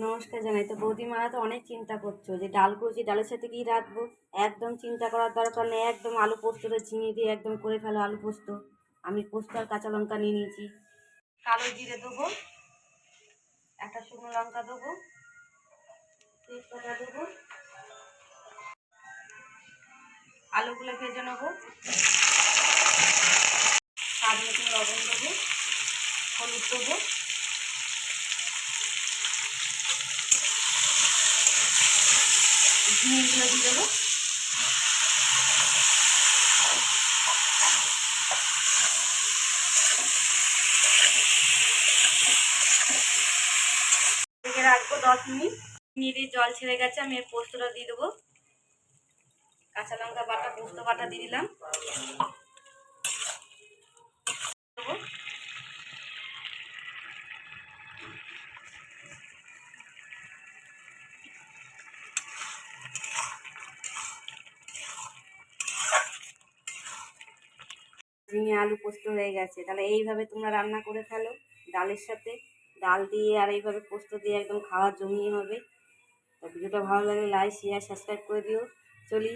নমস্কার জানাই। তো বৌদিমারা তো অনেক চিন্তা করছো যে ডাল করেছি, ডালের সাথে কি রাখবো। একদম চিন্তা করার দরকার নেই, একদম আলু পোস্তটা ঝিঙে দিয়ে একদম করে ফেলো আলু পোস্ত। আমি পোস্ত আর কাঁচা লঙ্কা নিয়ে নিয়েছি। কালো জিরে দেবো, একটা শুকনো লঙ্কা দেবো, তেজপাতা দেবো, আলুগুলো ভেজে নেবো, স্বাদ মতো লবণ দেবো, হলুদ দেবো, ঝিঙেগুলো দিয়ে দেবো, ঢেকে রাখবো 10 মিনিট। দিয়ে জল ছেড়ে গেছে, আমি এই পোস্তটা দিয়ে দেবো। কাঁচা লঙ্কা বাটা, পোস্ত বাটা দিয়ে দিলাম। ঝিঙে আলু পোস্ত হয়ে গেছে। তাহলে এইভাবে তোমরা রান্না করে ফেলো ডালের সাথে। ডাল দিয়ে আর এইভাবে পোস্ত দিয়ে একদম খাওয়া জমিয়ে হবে। তো ভিডিওটা ভালো লাগলে লাইক শেয়ার সাবস্ক্রাইব করে দিও। চলি।